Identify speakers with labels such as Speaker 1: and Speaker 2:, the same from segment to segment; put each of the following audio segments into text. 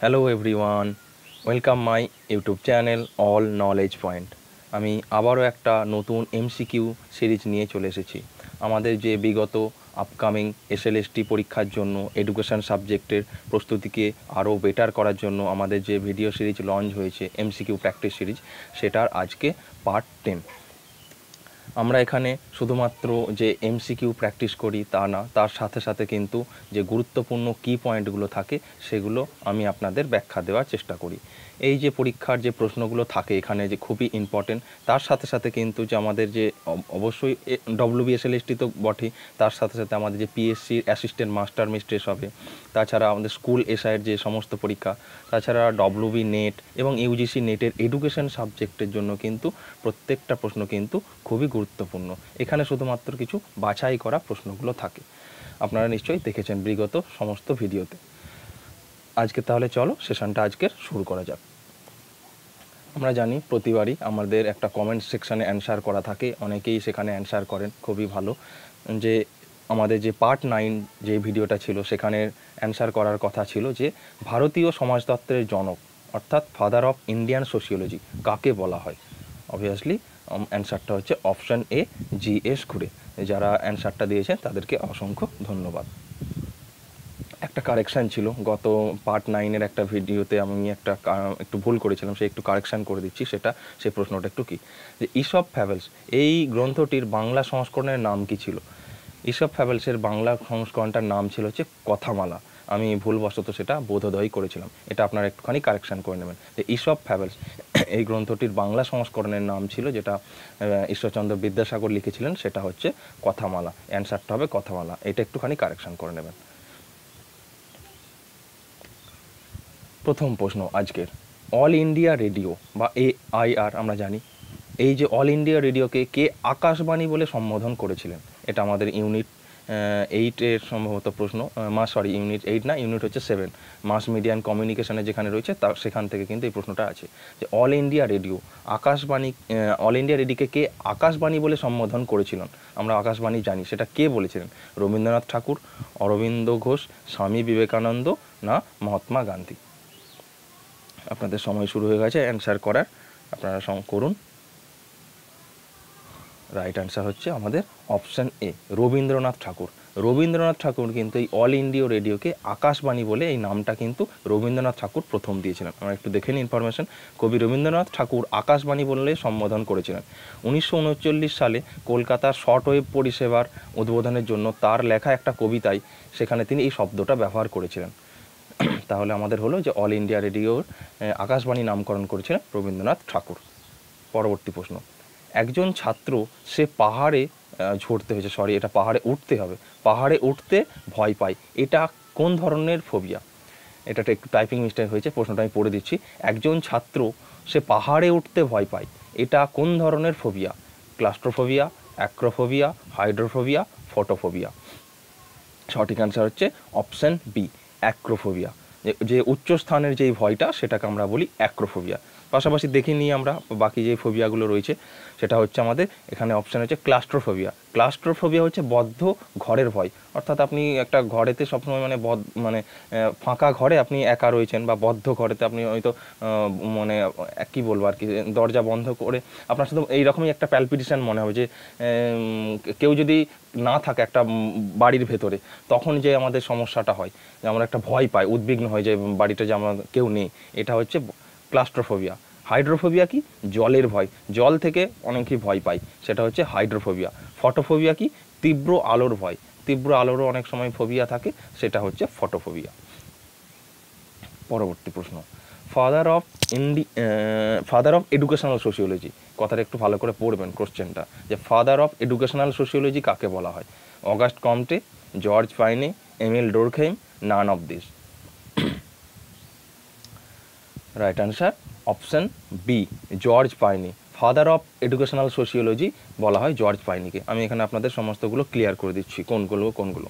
Speaker 1: Hello everyone, welcome my YouTube channel all knowledge point. আমি আবারও একটা নতুন এমসিকিউ সিরিজ নিয়ে চলে এসেছি। আমাদের যে বিগত আপকামিং এসএলএসটি পরীক্ষার জন্য এডুকেশন সাবজেক্টের প্রস্তুতিকে আরও বেটার করার জন্য আমাদের যে ভিডিও সিরিজ লঞ্চ হয়েছে এমসিকিউ প্র্যাকটিস সিরিজ, সেটার আজকে পার্ট 10। আমরা এখানে শুধুমাত্র যে এমসিকিউ প্র্যাকটিস করি তা না, তার সাথে সাথে কিন্তু যে গুরুত্বপূর্ণ কি পয়েন্টগুলো থাকে সেগুলো আমি আপনাদের ব্যাখ্যা দেওয়ার চেষ্টা করি। এই যে পরীক্ষার যে প্রশ্নগুলো থাকে এখানে যে খুবই ইম্পর্টেন্ট, তার সাথে সাথে কিন্তু যে আমাদের যে অবশ্যই ডব্লিউবিএসএলএসটি তো বটেই, তার সাথে সাথে আমাদের যে পিএসসির অ্যাসিস্ট্যান্ট মাস্টার মিস্ট্রেস হবে, তাছাড়া আমাদের স্কুল এসআইয়ের যে সমস্ত পরীক্ষা, তাছাড়া ডব্লিউবি নেট এবং ইউজিসি নেটের এডুকেশন সাবজেক্টের জন্য কিন্তু প্রত্যেকটা প্রশ্ন কিন্তু খুবই গুরুত্বপূর্ণ। এখানে শুধুমাত্র কিছু বাছাই করা প্রশ্নগুলো থাকে, আপনারা নিশ্চয়ই দেখেছেন বিগত সমস্ত ভিডিওতে। আজকে তাহলে চলো সেশনটা আজকের শুরু করা যাক। আমরা জানি প্রতিবারই আমাদের একটা কমেন্ট সেকশানে অ্যান্সার করা থাকে, অনেকেই সেখানে অ্যান্সার করেন, খুবই ভালো। যে আমাদের যে পার্ট 9 যে ভিডিওটা ছিল সেখানে অ্যান্সার করার কথা ছিল যে ভারতীয় সমাজতত্ত্বের জনক অর্থাৎ ফাদার অফ ইন্ডিয়ান সোশিওলজি কাকে বলা হয়। অবভিয়াসলি অ্যান্সারটা হচ্ছে অপশান এ, জিএস ঘুরে। যারা অ্যান্সারটা দিয়েছেন তাদেরকে অসংখ্য ধন্যবাদ। একটা কারেকশান ছিল গত পার্ট 9-এর একটা ভিডিওতে, আমি একটু ভুল করেছিলাম, সে একটু কারেকশান করে দিচ্ছি। সেই প্রশ্নটা একটু কী, যে ঈশপ ফ্যাবেলস এই গ্রন্থটির বাংলা সংস্করণের নাম কী ছিল? ঈশপ ফ্যাবেলসের বাংলা সংস্করণটার নাম ছিল হচ্ছে কথামালা। আমি ভুলবশত সেটা বোধোদয় করেছিলাম, এটা আপনারা একটুখানি কারেকশান করে নেবেন। যে ঈশপ ফ্যাবেলস এই গ্রন্থটির বাংলা সংস্করণের নাম ছিল, যেটা ঈশ্বরচন্দ্র বিদ্যাসাগর লিখেছিলেন, সেটা হচ্ছে কথামালা। অ্যান্সারটা হবে কথামালা, এটা একটুখানি কারেকশান করে নেবেন। প্রথম প্রশ্ন আজকের, অল ইন্ডিয়া রেডিও বা AIR আমরা জানি, এই যে অল ইন্ডিয়া রেডিওকে কে আকাশবাণী বলে সম্বোধন করেছিলেন? এটা আমাদের ইউনিট 8-এর সম্ভবত প্রশ্ন, ইউনিট 8 না, ইউনিট হচ্ছে 7, মাস মিডিয়া অ্যান্ড কমিউনিকেশনে যেখানে রয়েছে সেখান থেকে কিন্তু এই প্রশ্নটা আছে। যে all India radio Akashvani, all India রেডিওকে কে আকাশবাণী বলে সম্বোধন করেছিলেন? আমরা আকাশবাণী জানি, সেটা কে বলেছিলেন? রবীন্দ্রনাথ ঠাকুর, অরবিন্দ ঘোষ, স্বামী বিবেকানন্দ না মহাত্মা গান্ধী? আপনাদের সময় শুরু হয়ে গেছে অ্যান্সার করার, আপনারা করুন। রাইট অ্যান্সার হচ্ছে আমাদের অপশান এ, রবীন্দ্রনাথ ঠাকুর। রবীন্দ্রনাথ ঠাকুর কিন্তু এই অল ইন্ডিয়া রেডিওকে আকাশবাণী বলে এই নামটা কিন্তু রবীন্দ্রনাথ ঠাকুর প্রথম দিয়েছিলেন। আমরা একটু দেখে নিই ইনফরমেশন। কবি রবীন্দ্রনাথ ঠাকুর আকাশবাণী বলে সম্বোধন করেছিলেন 1939 সালে কলকাতার শর্ট ওয়েভ পরিষেবার উদ্বোধনের জন্য তার লেখা একটা কবিতায়, সেখানে তিনি এই শব্দটা ব্যবহার করেছিলেন। তাহলে আমাদের হলো যে অল ইন্ডিয়া রেডিওর আকাশবাণী নামকরণ করেছিলেন রবীন্দ্রনাথ ঠাকুর। পরবর্তী প্রশ্ন, একজন ছাত্র সে পাহাড়ে এটা পাহাড়ে উঠতে হবে, পাহাড়ে উঠতে ভয় পায়, এটা কোন ধরনের ফোবিয়া? এটা একটু টাইপিং মিস্টেক হয়েছে, প্রশ্নটা আমি পড়ে দিচ্ছি। একজন ছাত্র সে পাহাড়ে উঠতে ভয় পায়, এটা কোন ধরনের phobia? Claustrophobia, acrophobia, hydrophobia, photophobia? সঠিক অ্যান্সার হচ্ছে অপশান বি, অ্যাক্রোফোবিয়া। যে উচ্চস্থানের যেই ভয়টা সেটাকে আমরা বলি অ্যাক্রোফোবিয়া। পাশাপাশি দেখে নিই আমরা বাকি যে ফোবিয়াগুলো রয়েছে, সেটা হচ্ছে আমাদের এখানে অপশান হচ্ছে ক্লাস্ট্রোফোবিয়া। ক্লাস্ট্রোফোবিয়া হচ্ছে বদ্ধ ঘরের ভয়, অর্থাৎ আপনি একটা ঘরেতে সবসময় ফাঁকা ঘরে আপনি একা রয়েছেন, বা বদ্ধ ঘরেতে আপনি হয়তো মানে কী বলবো আর কি, দরজা বন্ধ করে আপনার শুধু এইরকমই একটা প্যালপিটেশন মনে হবে যে কেউ যদি না থাকে একটা বাড়ির ভেতরে, তখন যে আমাদের সমস্যাটা হয়, যে আমরা একটা ভয় পাই, উদ্বিগ্ন হয় যে বাড়িটা যে আমার কেউ নেই, এটা হচ্ছে ক্লাস্ট্রোফোবিয়া। হাইড্রোফোবিয়া কি? জলের ভয়, জল থেকে অনেকেই ভয় পায়, সেটা হচ্ছে হাইড্রোফোবিয়া। ফটোফোবিয়া কি? তীব্র আলোর ভয়, তীব্র আলোরও অনেক সময় ফোবিয়া থাকে, সেটা হচ্ছে ফটোফোবিয়া। পরবর্তী প্রশ্ন, ফাদার অফ এডুকেশনাল সোশিওলজি, কথাটা একটু ভালো করে পড়বেন কোশ্চেনটা, যে ফাদার অফ এডুকেশনাল সোশিওলজি কাকে বলা হয়? August Comte, George Payne, Emile Durkheim, none of this? Right answer option B, George Payne. Father of educational sociology বলা হয় জর্জ পাইনিকে। আমি এখানে আপনাদের সমস্তগুলো ক্লিয়ার করে দিচ্ছি কোনগুলো।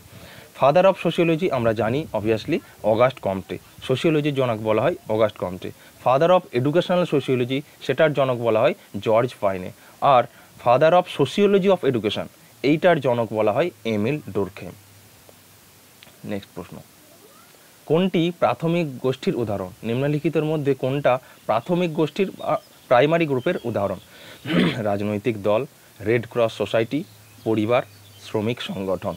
Speaker 1: ফাদার অফ সোশিওলজি আমরা জানি অবভিয়াসলি অগাস্ট কমটে, সোশিওলজির জনক বলা হয় August Comte. Father of educational sociology সেটার জনক বলা হয় জর্জ পাইনে। আর father of sociology of education এইটার জনক বলা হয় এমিল ডোরখেইম। নেক্সট প্রশ্ন, কোনটি প্রাথমিক গোষ্ঠীর উদাহরণ? নিম্নলিখিতের মধ্যে কোনটা প্রাথমিক গোষ্ঠীর প্রাইমারি গ্রুপের উদাহরণ? রাজনৈতিক দল, রেড ক্রস সোসাইটি, পরিবার, শ্রমিক সংগঠন।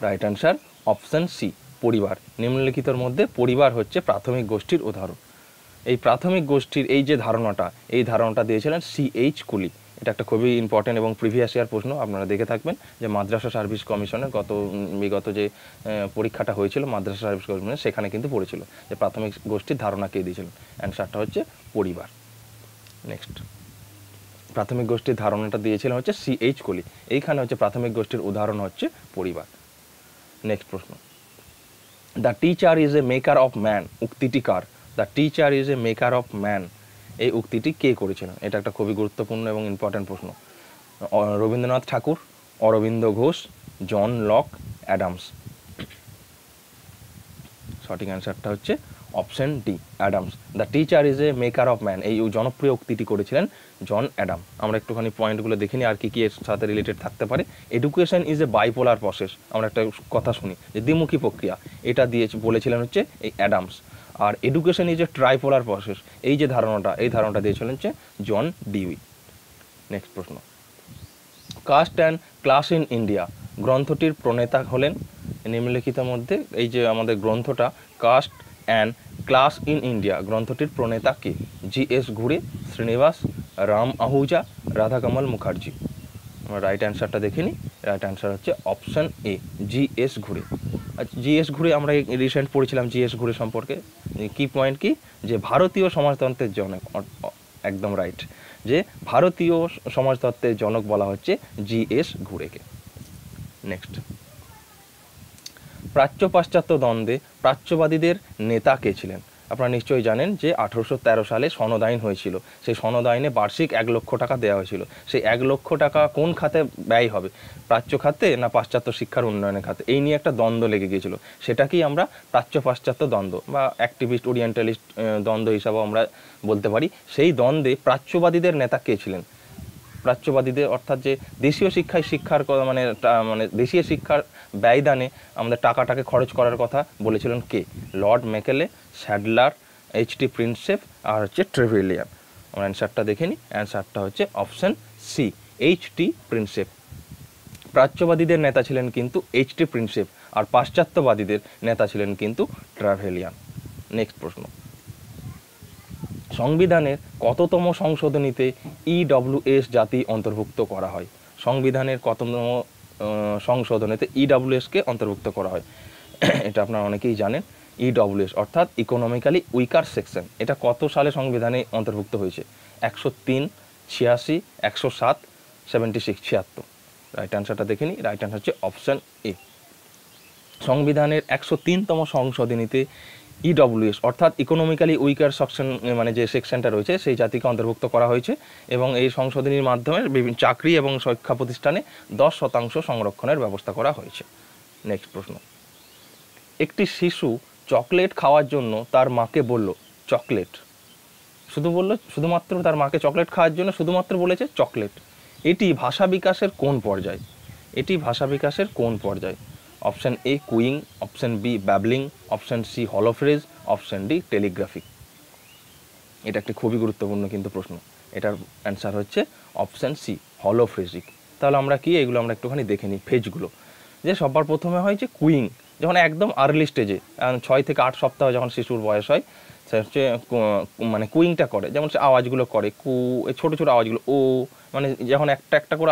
Speaker 1: রাইট অ্যান্সার অপশন সি, পরিবার। নিম্নলিখিতের মধ্যে পরিবার হচ্ছে প্রাথমিক গোষ্ঠীর উদাহরণ। এই প্রাথমিক গোষ্ঠীর এই যে ধারণাটা, এই ধারণাটা দিয়েছিলেন C.H. কুলি। এটা একটা খুবই ইম্পর্টেন্ট এবং প্রিভিয়াস ইয়ার প্রশ্ন, আপনারা দেখে থাকবেন যে মাদ্রাসা সার্ভিস কমিশনের বিগত যে পরীক্ষাটা হয়েছিল মাদ্রাসা সার্ভিস কমিশনের, সেখানে কিন্তু পড়েছিল যে প্রাথমিক গোষ্ঠীর ধারণা কে দিয়েছিলেন। অ্যান্সারটা হচ্ছে পরিবার। নেক্সট, প্রাথমিক গোষ্ঠীর ধারণাটা দিয়েছিলেন হচ্ছে C.H. কুলি। এইখানে হচ্ছে প্রাথমিক গোষ্ঠীর উদাহরণ হচ্ছে পরিবার। নেক্সট প্রশ্ন, the teacher is a maker of man উক্তিটি কার? The teacher is a maker of man, এই উক্তিটি কে করেছিলেন? এটা একটা খুবই গুরুত্বপূর্ণ এবং ইম্পর্ট্যান্ট প্রশ্ন। Rabindranath Tagore, Aurobindo Ghosh, John Locke, Adams. সঠিক অ্যান্সারটা হচ্ছে option D, Adams. The teacher is a maker of man, এই জনপ্রিয় উক্তিটি করেছিলেন জন অ্যাডাম। আমরা একটুখানি পয়েন্টগুলো দেখিনি আর কি কি এর সাথে রিলেটেড থাকতে পারে। Education is A bipolar process, আমরা একটা কথা শুনি যে দ্বিমুখী প্রক্রিয়া, এটা দিয়ে বলেছিলেন হচ্ছে এই অ্যাডামস। আর education is a tripolar process, এই যে ধারণাটা, এই ধারণাটা দিয়েছিলেন হচ্ছে জন ডিউই। নেক্সট প্রশ্ন, caste and class in India গ্রন্থটির প্রণেতা হলেন? নিম্নলিখিতের মধ্যে এই যে আমাদের গ্রন্থটা caste and class in India, গ্রন্থটির প্রণেতা কে? G.S. ঘুরে, শ্রীনিবাস, রাম আহুজা, রাধাকমল মুখার্জি। আমরা রাইট অ্যান্সারটা দেখে নিই। রাইট অ্যান্সার হচ্ছে অপশন এ, G.S. ঘুরে। G.S. ঘুরে আমরা রিসেন্ট পড়েছিলাম G.S. ঘুরে সম্পর্কে। কি পয়েন্ট কি, যে ভারতীয় সমাজতন্ত্রের জনক, একদম রাইট, যে ভারতীয় সমাজতত্ত্বের জনক বলা হচ্ছে G.S. ঘুরেকে। নেক্সট, প্রাচ্য পাশ্চাত্য দ্বন্দ্বে প্রাচ্যবাদীদের নেতা কে ছিলেন? আপনারা নিশ্চয়ই জানেন যে 1813 সালে সনদ আইন হয়েছিল। সেই সনদ আইনে বার্ষিক 1 লক্ষ টাকা দেওয়া হয়েছিল। সেই 1 লক্ষ টাকা কোন খাতে ব্যয় হবে, প্রাচ্য খাতে না পাশ্চাত্য শিক্ষার উন্নয়নের খাতে, এই নিয়ে একটা দ্বন্দ্ব লেগে গিয়েছিল। সেটাকেই আমরা প্রাচ্য পাশ্চাত্য দ্বন্দ্ব বা অ্যাক্টিভিস্ট ওরিয়েন্টালিস্ট দ্বন্দ্ব হিসাবেও আমরা বলতে পারি। সেই দ্বন্দ্বে প্রাচ্যবাদীদের নেতা কে ছিলেন? প্রাচ্যবাদীদের অর্থাৎ যে দেশীয় শিক্ষার মানে দেশীয় শিক্ষার ব্যয়দানে আমাদের টাকাটাকে খরচ করার কথা বলেছিলেন কে? Lord Macaulay, Sadler, H.T. Prinsep আর হচ্ছে ট্রেভেলিয়ান। আমরা অ্যান্সারটা দেখে নিই। অ্যান্সারটা হচ্ছে অপশন সি, H.T. প্রিন্সেপ। প্রাচ্যবাদীদের নেতা ছিলেন কিন্তু H.T. প্রিন্সেপ, আর পাশ্চাত্যবাদীদের নেতা ছিলেন কিন্তু ট্রাভেলিয়ান। নেক্সট প্রশ্ন, সংবিধানের কততম সংশোধনীতে EWS জাতি অন্তর্ভুক্ত করা হয়? সংবিধানের কততম সংশোধনীতে EWSকে অন্তর্ভুক্ত করা হয়? এটা আপনারা অনেকেই জানেন। EWS অর্থাৎ ইকোনমিক্যালি উইকার সেকশন, এটা কত সালে সংবিধানে অন্তর্ভুক্ত হয়েছে? 103, 86, 107, 76, 76। রাইট অ্যান্সারটা দেখে নিই। রাইট অ্যান্সার হচ্ছে অপশন এ। সংবিধানের 103তম সংশোধনীতে EWS অর্থাৎ ইকোনমিক্যালি উইকার সেকশন মানে যে সেকশনটা রয়েছে সেই জাতিকে অন্তর্ভুক্ত করা হয়েছে এবং এই সংশোধনীর মাধ্যমে বিভিন্ন চাকরি এবং শিক্ষা প্রতিষ্ঠানে 10% সংরক্ষণের ব্যবস্থা করা হয়েছে। নেক্সট প্রশ্ন, একটি শিশু চকলেট খাওয়ার জন্য তার মাকে বলল চকলেট, শুধুমাত্র তার মাকে চকলেট খাওয়ার জন্য শুধুমাত্র বলেছে চকলেট। এটি ভাষা বিকাশের কোন পর্যায়? এটি ভাষা বিকাশের কোন পর্যায়? Option A cooing, option B babbling, option C holophrase, option D telegraphic. এটা একটি খুবই গুরুত্বপূর্ণ কিন্তু প্রশ্ন। এটার অ্যান্সার হচ্ছে অপশান সি হলোফ্রেজিক। তাহলে আমরা কি এগুলো আমরা একটুখানি দেখে নিই ফেজগুলো। যে সবার প্রথমে হয় যে কুইং, যখন একদম আর্লি স্টেজে 6 থেকে 8 সপ্তাহ যখন শিশুর বয়স হয় সে হচ্ছে মানে কুইংটা করে, যেমন সে আওয়াজগুলো করে কু, এই ছোটো ছোটো আওয়াজগুলো ও, মানে যখন একটা একটা করে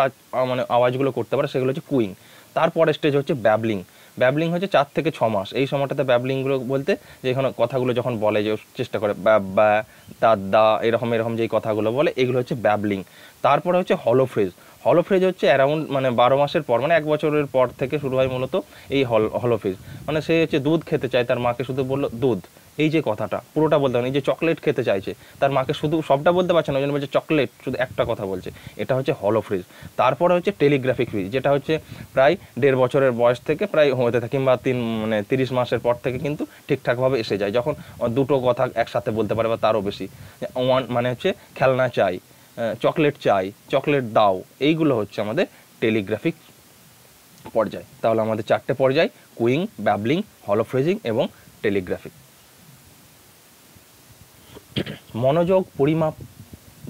Speaker 1: মানে আওয়াজগুলো করতে পারে সেগুলো হচ্ছে কুইং। তারপরে স্টেজ হচ্ছে ব্যাবলিং। ব্যাবলিং হচ্ছে 4 থেকে 6 মাস। এই সময়টাতে ব্যাবলিংগুলো বলতে যে এখানে কথাগুলো যখন বলে যে চেষ্টা করে ব্যা দা এরকম যেই কথাগুলো বলে এগুলো হচ্ছে ব্যাবলিং। তারপরে হচ্ছে হলোফ্রেজ। হলোফ্রেজ হচ্ছে অ্যারাউন্ড মানে 12 মাসের পর, মানে 1 বছরের পর থেকে শুরু হয় মূলত এই হলোফ্রেজ। মানে সে হচ্ছে দুধ খেতে চায়, তার মাকে শুধু বললো দুধ, এই যে কথাটা পুরোটা বলতে হবে না। এই যে চকলেট খেতে চাইছে, তার মাকে শুধু সবটা বলতে পারছে না, ওই জন্য বলছে চকলেট, শুধু একটা কথা বলছে, এটা হচ্ছে হলোফ্রেজ। তারপরে হচ্ছে টেলিগ্রাফিক ফ্রিজ, যেটা হচ্ছে প্রায় 1.5 বছরের বয়স থেকে প্রায় হতে থাকে, কিংবা 30 মাসের পর থেকে কিন্তু ঠিকঠাকভাবে এসে যায়, যখন দুটো কথা একসাথে বলতে পারে বা তারও বেশি। ওয়ান মানে হচ্ছে খেলনা চাই, চকলেট চাই, চকলেট দাও, এইগুলো হচ্ছে আমাদের টেলিগ্রাফিক পর্যায়। তাহলে আমাদের 4টে পর্যায় কুইং, ব্যাবলিং, হলোফ্রেজিং এবং টেলিগ্রাফি। মনোযোগ পরিমাপ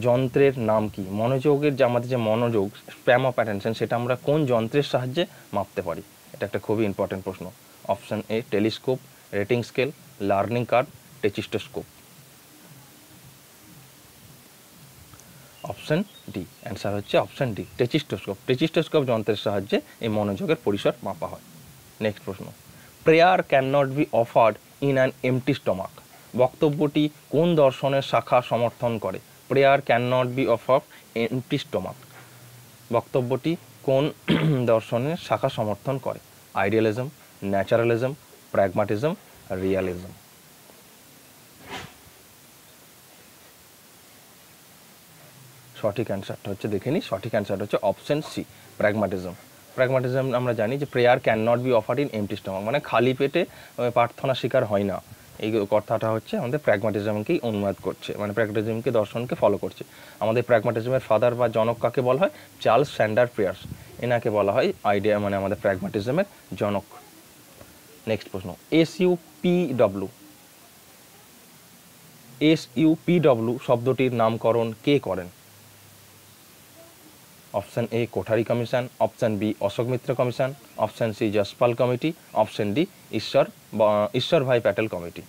Speaker 1: যন্ত্রের নাম কি? মনোযোগের যে আমাদের যে মনোযোগ, স্প্যাম অফ অ্যাটেনশন, সেটা আমরা কোন যন্ত্রের সাহায্যে মাপতে পারি? এটা একটা খুবই ইম্পর্টেন্ট প্রশ্ন। Option A telescope, rating scale, learning curve, tachistoscope. Option D, answer হচ্ছে অপশান ডি, টেচিস্টোস্কোপ। টেচিস্টোস্কোপ যন্ত্রের সাহায্যে এই মনোযোগের পরিসর মাপা হয়। নেক্সট প্রশ্ন, prayer can not be offered in an empty stomach. বক্তব্যটি কোন দর্শনের শাখা সমর্থন করে? Prayer can not be offered empty stomach, বক্তব্যটি কোন দর্শনের শাখা সমর্থন করে? Idealism, naturalism, pragmatism, realism. সঠিক অ্যান্সারটা হচ্ছে, দেখে নিই, সঠিক অ্যান্সারটা হচ্ছে অপশান সি, প্র্যাগমাটিজম। প্র্যাগমাটিজম আমরা জানি যে prayer can not be offered in empty stomach, মানে খালি পেটে প্রার্থনা স্বীকার হয় না। এই কথাটা হচ্ছে আমাদের প্র্যাগমাটিজমকেই অনুবাদ করছে, মানে প্র্যাগমাটিজমকে দর্শনকে ফলো করছে। আমাদের প্র্যাগমাটিজমের ফাদার বা জনক কাকে বলা হয়? চার্লস স্যান্ডার পিয়ার্স, এনাকে বলা হয় আইডিয়া, মানে আমাদের প্র্যাগমাটিজমের জনক। নেক্সট প্রশ্ন, এসইউপিডব্লিউ শব্দটির নামকরণ কে করেন? Option A Kothari commission, option B Ashok Mitra commission, option C Yashpal committee, option D Ishwar Bhai Patel committee.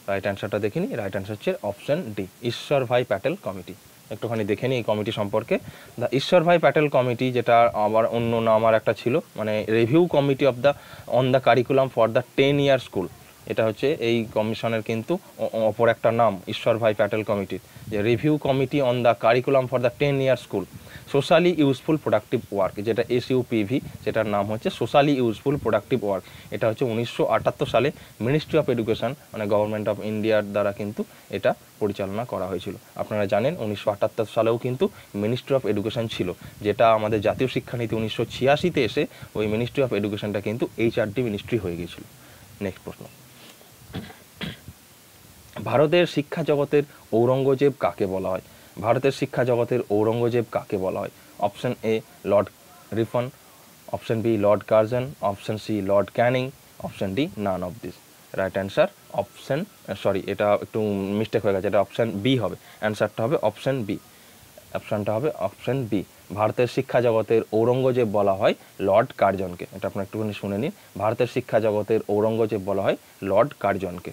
Speaker 1: Right অ্যান্সারটা দেখে নিই, রাইট অ্যান্সার হচ্ছে option D, Ishwar Bhai Patel committee. একটুখানি দেখে নিই এই কমিটি সম্পর্কে। দ্য ঈশ্বর ভাই প্যাটেল কমিটি, যেটা আবার অন্য নাম আর একটা ছিল, মানে review committee on the curriculum for the 10 your school. এটা হচ্ছে এই কমিশনের কিন্তু অপর একটা নাম, ঈশ্বর ভাই প্যাটেল কমিটির, যে review committee on the curriculum for the 10 your school socially useful productive work, যেটা এসইউপিভি, যেটার নাম হচ্ছে সোশ্যালি ইউজফুল প্রোডাক্টিভ ওয়ার্ক। এটা হচ্ছে 1978 সালে মিনিস্ট্রি অফ এডুকেশন, মানে গভর্নমেন্ট অফ ইন্ডিয়ার দ্বারা কিন্তু এটা পরিচালনা করা হয়েছিল। আপনারা জানেন 1978 সালেও কিন্তু মিনিস্ট্রি অফ এডুকেশন ছিল, যেটা আমাদের জাতীয় শিক্ষানীতি 1986-তে এসে ওই মিনিস্ট্রি অফ এডুকেশনটা কিন্তু এইচআরডি মিনিস্ট্রি হয়ে গিয়েছিল। নেক্সট প্রশ্ন, ভারতের শিক্ষা জগতের ঔরঙ্গজেব কাকে বলা হয়? ভারতের শিক্ষা জগতের ঔরঙ্গজেব কাকে বলা হয়? Option A Lord Ripon, option B Lord Curzon, option C Lord Canning, option D none of this. Right answer option, sorry এটা একটু মিস্টেক হয়ে গেছে, এটা অপশান বি হবে, অ্যান্সারটা হবে অপশান বি, অপশানটা হবে অপশান বি। ভারতের শিক্ষা জগতের ঔরঙ্গজেব বলা হয় লর্ড কার্জনকে। এটা আপনার একটুখানি শুনে নিন, ভারতের শিক্ষা জগতের ঔরঙ্গজেব বলা হয় লর্ড কার্জনকে।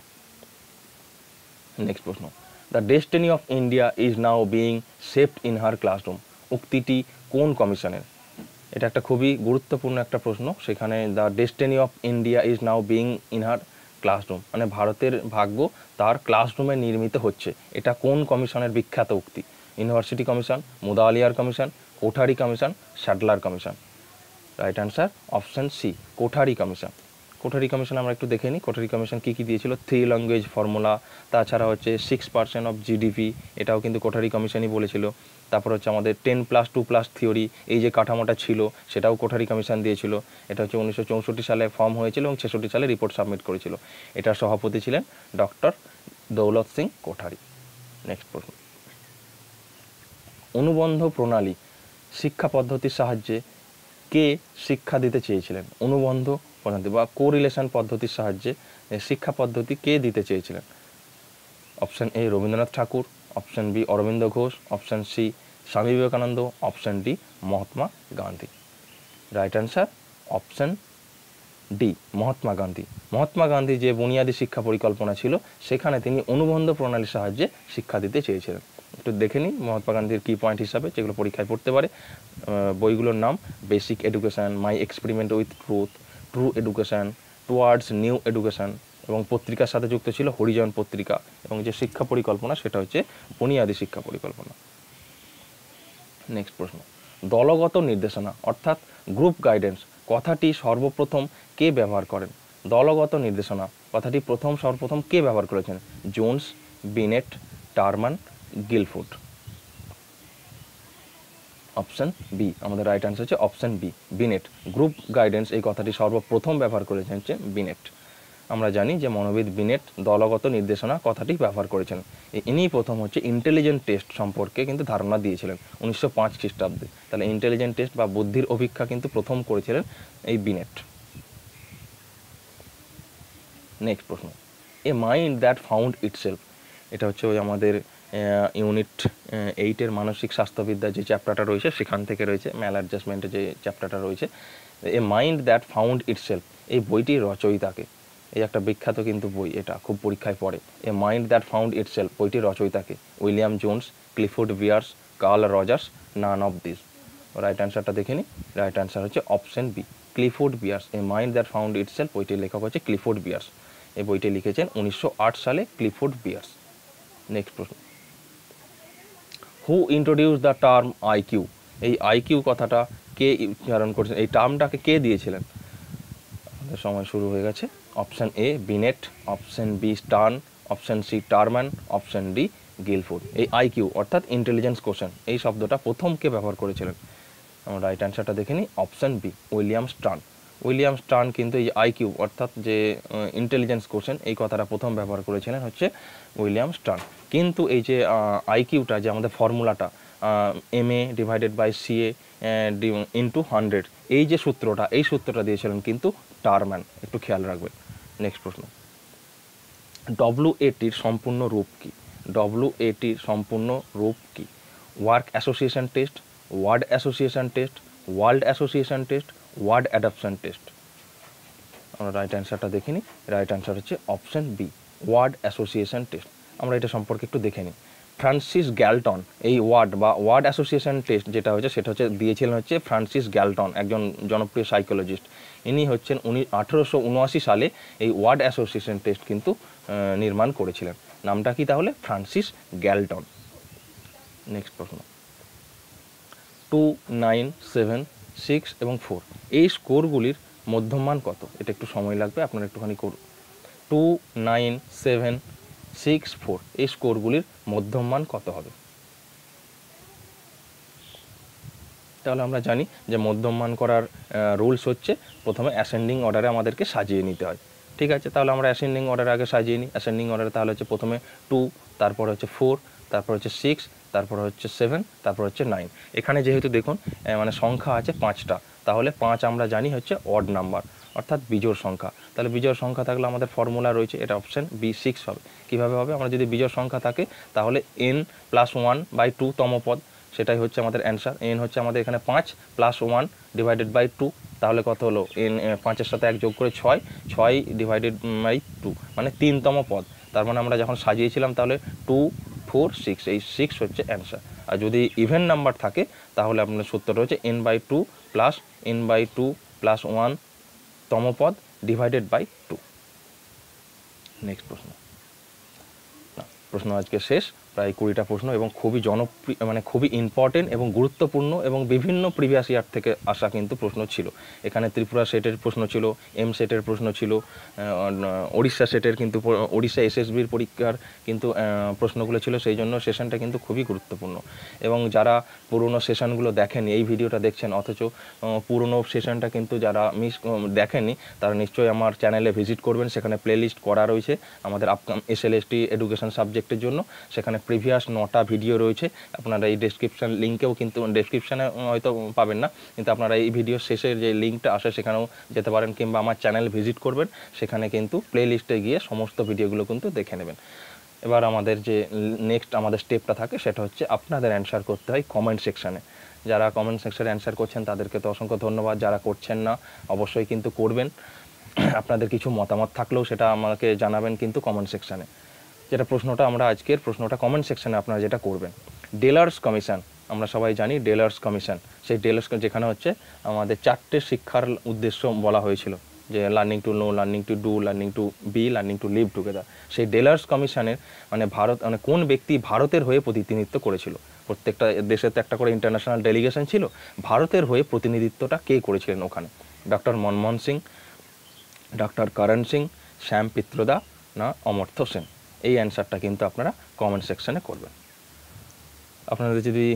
Speaker 1: নেক্সট প্রশ্ন, the destiny of India is now being shaped in her classroom, উক্তিটি কোন কমিশনের? এটা একটা খুবই গুরুত্বপূর্ণ একটা প্রশ্ন। সেখানে the destiny of India is now being in her classroom, মানে ভারতের ভাগ্য তার ক্লাসরুমে নির্মিত হচ্ছে, এটা কোন কমিশনের বিখ্যাত উক্তি? University commission, Mudaliar commission, Kothari commission, Sadler commission. Right answer option C, Kothari commission. Kothari commission আমরা একটু দেখে নিই, কোঠারি কমিশন কী কী দিয়েছিল? 3 ল্যাঙ্গুয়েজ ফর্মুলা, তাছাড়া হচ্ছে 6% অফ জিডিপি, এটাও কিন্তু কোঠারি কমিশনই বলেছিল। তারপর হচ্ছে আমাদের 10+2+ থিওরি, এই যে কাঠামোটা ছিল সেটাও কোঠারি কমিশন দিয়েছিল। এটা হচ্ছে 1964 সালে ফর্ম হয়েছিল এবং 66 সালে রিপোর্ট সাবমিট করেছিল। এটার সভাপতি ছিলেন ডক্টর দৌলত সিং কোঠারি। নেক্সট প্রশ্ন, অনুবন্ধ প্রণালী শিক্ষা পদ্ধতির সাহায্যে কে শিক্ষা দিতে চেয়েছিলেন? অনুবন্ধ পদ্ধতি বা কোরিলেশন পদ্ধতির সাহায্যে শিক্ষা পদ্ধতি কে দিতে চেয়েছিলেন? Option A Rabindranath Tagore, option B Aurobindo Ghosh, option C Swami Vivekananda, option D Mahatma Gandhi. Right answer option D Mahatma Gandhi. Mahatma Gandhi যে বুনিয়াদী শিক্ষা পরিকল্পনা ছিল সেখানে তিনি অনুবন্ধ প্রণালীর সাহায্যে শিক্ষা দিতে চেয়েছিলেন। একটু দেখে নিই মহাত্মা গান্ধীর কি পয়েন্ট হিসাবে, যেগুলো পরীক্ষায় পড়তে পারে। বইগুলোর নাম basic education, my experiment with truth, true education, towards new education, এবং পত্রিকার সাথে যুক্ত ছিল হরিজন পত্রিকা, এবং যে শিক্ষা পরিকল্পনা সেটা হচ্ছে বুনিয়াদী শিক্ষা পরিকল্পনা। নেক্সট প্রশ্ন, দলগত নির্দেশনা অর্থাৎ গ্রুপ গাইডেন্স কথাটি সর্বপ্রথম কে ব্যবহার করেন? দলগত নির্দেশনা কথাটি সর্বপ্রথম কে ব্যবহার করেছেন? Jones, Binet, Terman, Guilford. Option B আমাদের রাইট অ্যান্সার হচ্ছে option B, Binet. Group guidance এই কথাটি সর্বপ্রথম ব্যবহার করেছেন হচ্ছে বিনেট। আমরা জানি যে মনোবিদ বিনেট দলগত নির্দেশনা কথাটি ব্যবহার করেছেন। ইনিই প্রথম হচ্ছে ইন্টেলিজেন্ট টেস্ট সম্পর্কে কিন্তু ধারণা দিয়েছিলেন 1905 খ্রিস্টাব্দে। তাহলে ইন্টেলিজেন্ট টেস্ট বা বুদ্ধির অভিক্ষা কিন্তু প্রথম করেছিলেন এই বিনেট। নেক্সট প্রশ্ন, এ মাইন্ড দ্যাট ফাউন্ড ইটসেলফ, এটা হচ্ছে ওই আমাদের ইউনিট 8-এর মানসিক স্বাস্থ্যবিদ্যা যে চ্যাপ্টারটা রয়েছে সেখান থেকে রয়েছে, ম্যাল অ্যাডজাস্টমেন্টের যে চ্যাপ্টারটা রয়েছে। এ মাইন্ড দ্যাট ফাউন্ড ইটসেলফ, এই বইটির রচয়িতাকে, এই একটা বিখ্যাত কিন্তু বই, এটা খুব পরীক্ষায় পড়ে। A mind that found itself বইটির রচয়িতাকে, William Jones, Clifford Beers, Carl Rogers, none of this. Right অ্যান্সারটা দেখে নিই, রাইট অ্যান্সার হচ্ছে option B, Clifford Beers. A mind that found itself বইটির লেখক হচ্ছে ক্লিফোর্ড বিয়ার্স। এই বইটি লিখেছেন 1908 সালে ক্লিফোর্ড বিয়ার্স। নেক্সট প্রশ্ন, who introduced the term IQ, এই আইকিউ কথাটা কে উচ্চারণ করেছেন, এই টার্মটাকে কে দিয়েছিলেন? আমাদের সময় শুরু হয়ে গেছে। Option A Binet, option B Stern, option C Terman, option D Guilford. এই আইকিউ অর্থাৎ ইন্টেলিজেন্স কোশ্চেন, এই শব্দটা প্রথম কে ব্যবহার করেছিলেন? আমরা রাইট অ্যান্সারটা দেখে নিই, option B William Stern. William Stern কিন্তু এই আইকিউ অর্থাৎ যে ইন্টেলিজেন্স কোশ্চেন এই কথাটা প্রথম ব্যবহার করেছিলেন হচ্ছে উইলিয়াম স্টার্ন। কিন্তু এই যে আইকিউটা, যে আমাদের ফর্মুলাটা MA divided by CA into 100, এই যে সূত্রটা, এই সূত্রটা দিয়েছিলেন কিন্তু টারম্যান, একটু খেয়াল রাখবেন। নেক্সট প্রশ্ন, WATর সম্পূর্ণ রূপ কী? WATর সম্পূর্ণ রূপ কী? Work association test, word association test, world association test, word adaptation test. আমরা রাইট অ্যান্সারটা দেখে নিই, রাইট অ্যান্সার হচ্ছে option B word association test. আমরা এটা সম্পর্কে একটু দেখে নিই। ফ্রান্সিস গ্যালটন এই ওয়ার্ড বা ওয়ার্ড অ্যাসোসিয়েশন টেস্ট যেটা হচ্ছে সেটা হচ্ছে দিয়েছিলেন হচ্ছে ফ্রান্সিস গ্যালটন, একজন জনপ্রিয় সাইকোলজিস্ট। ইনি হচ্ছেন 1879 সালে এই ওয়ার্ড অ্যাসোসিয়েশন টেস্ট কিন্তু নির্মাণ করেছিলেন। নামটা কি তাহলে? Francis Galton. নেক্সট প্রশ্ন, 2, 9, 7, 6 এবং 4 এই স্কোরগুলির মধ্যমান কত? এটা একটু সময় লাগবে, আপনারা একটুখানি করুন। 2, 9, 7, 6, 4 এই স্কোরগুলির মধ্যমান কত হবে? তাহলে আমরা জানি যে মধ্যমান করার রুলস হচ্ছে প্রথমে অ্যাসেন্ডিং অর্ডারে আমাদেরকে সাজিয়ে নিতে হয়। ঠিক আছে, তাহলে আমরা অ্যাসেন্ডিং অর্ডারে আগে সাজিয়ে নিই। অ্যাসেন্ডিং অর্ডারে তাহলে হচ্ছে প্রথমে 2, তারপর হচ্ছে 4, তারপর হচ্ছে 6, তারপর হচ্ছে 7, তারপর হচ্ছে 9। এখানে যেহেতু দেখুন মানে সংখ্যা আছে 5টা, তাহলে 5 আমরা জানি হচ্ছে অড নাম্বার অর্থাৎ বিজোড় সংখ্যা। তাহলে বিজোড় সংখ্যা থাকলে আমাদের ফর্মুলা রয়েছে, এটা অপশান বি 6 হবে। কীভাবে হবে? আমরা যদি বিজোড় সংখ্যা থাকে তাহলে n+1/2 তম পদ, সেটাই হচ্ছে আমাদের অ্যান্সার। n হচ্ছে আমাদের এখানে 5 + 1 ডিভাইডেড বাই 2, তাহলে কত হলো? n 5-এর সাথে 1 যোগ করে 6, 6 ডিভাইডেড বাই 2 মানে 3তম পদ। তার মানে আমরা যখন সাজিয়েছিলাম তাহলে 2, 4, 6, এই 6 হচ্ছে অ্যান্সার। আর যদি ইভেন নাম্বার থাকে তাহলে আপনার সূত্রটা হচ্ছে n/2 প্লাস n/2 প্লাস 1 তম পদ ডিভাইডেড বাই 2। নেক্সট প্রশ্ন, প্রশ্ন আজকে শেষ, প্রায় 20টা প্রশ্ন এবং খুবই জনপ্রিয় মানে খুবই ইম্পর্টেন্ট এবং গুরুত্বপূর্ণ এবং বিভিন্ন প্রিভিয়াস ইয়ার থেকে আসা কিন্তু প্রশ্ন ছিল। এখানে ত্রিপুরা সেটের প্রশ্ন ছিল, সেটের প্রশ্ন ছিল, ওড়িশা সেটের কিন্তু ওড়িশা SSBর পরীক্ষার কিন্তু প্রশ্নগুলো ছিল। সেই জন্য সেশনটা কিন্তু খুবই গুরুত্বপূর্ণ। এবং যারা পুরনো সেশনগুলো দেখেনি, এই ভিডিওটা দেখছেন অথচ পুরনো সেশনটা কিন্তু যারা দেখেনি তারা নিশ্চয়ই আমার চ্যানেলে ভিজিট করবেন। সেখানে প্লেলিস্ট করা রয়েছে আমাদের SLST এডুকেশন সাবজেক্টের জন্য। সেখানে প্রিভিয়াস 9টা ভিডিও রয়েছে, আপনারা এই ডেসক্রিপশান লিঙ্কেও কিন্তু ডেসক্রিপশানে হয়তো পাবেন না, কিন্তু আপনারা এই ভিডিও শেষের যে লিঙ্কটা আসে সেখানেও যেতে পারেন, কিংবা আমার চ্যানেল ভিজিট করবেন, সেখানে কিন্তু প্লে লিস্টে গিয়ে সমস্ত ভিডিওগুলো কিন্তু দেখে নেবেন। এবার আমাদের যে নেক্সট আমাদের স্টেপটা থাকে সেটা হচ্ছে আপনাদের অ্যান্সার করতে হয় কমেন্ট সেকশানে। যারা কমেন্ট সেকশানে অ্যান্সার করছেন তাদেরকে তো অসংখ্য ধন্যবাদ, যারা করছেন না অবশ্যই কিন্তু করবেন। আপনাদের কিছু মতামত থাকলেও সেটা আমাকে জানাবেন কিন্তু কমেন্ট সেকশানে। যেটা প্রশ্নটা আমরা আজকের প্রশ্নটা কমেন্ট সেকশানে আপনারা যেটা করবেন, ডেলার্স কমিশন, আমরা সবাই জানি ডেলার্স কমিশন, সেই ডেলার্স যেখানে হচ্ছে আমাদের 4টে শিক্ষার উদ্দেশ্য বলা হয়েছিল, যে learning to know, learning to do, learning to be, learning to live together. সেই ডেলার্স কমিশনের মানে কোন ব্যক্তি ভারতের হয়ে প্রতিনিধিত্ব করেছিল? প্রত্যেকটা দেশের তো একটা করে ইন্টারন্যাশনাল ডেলিগেশন ছিল, ভারতের হয়ে প্রতিনিধিত্বটা কে করেছিলেন ওখানে? ডক্টর মনমোহন সিং, ডক্টর করণ সিং, শ্যাম পিত্রদা না অমর্ত্য সেন? এই অ্যান্সারটা কিন্তু আপনারা কমেন্ট সেকশানে করবেন। আপনাদের যদি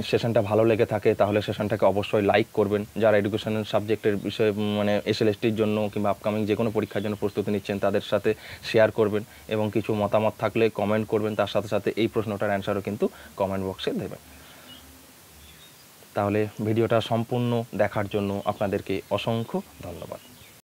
Speaker 1: সেশনটা ভালো লেগে থাকে তাহলে সেশনটাকে অবশ্যই লাইক করবেন। যারা এডুকেশনাল সাবজেক্টের বিষয়ে মানে SLSTর জন্য কিংবা আপকামিং যে কোনো পরীক্ষার জন্য প্রস্তুতি নিচ্ছেন তাদের সাথে শেয়ার করবেন, এবং কিছু মতামত থাকলে কমেন্ট করবেন। তার সাথে সাথে এই প্রশ্নটার অ্যান্সারও কিন্তু কমেন্ট বক্সে দেবেন। তাহলে ভিডিওটা সম্পূর্ণ দেখার জন্য আপনাদেরকে অসংখ্য ধন্যবাদ।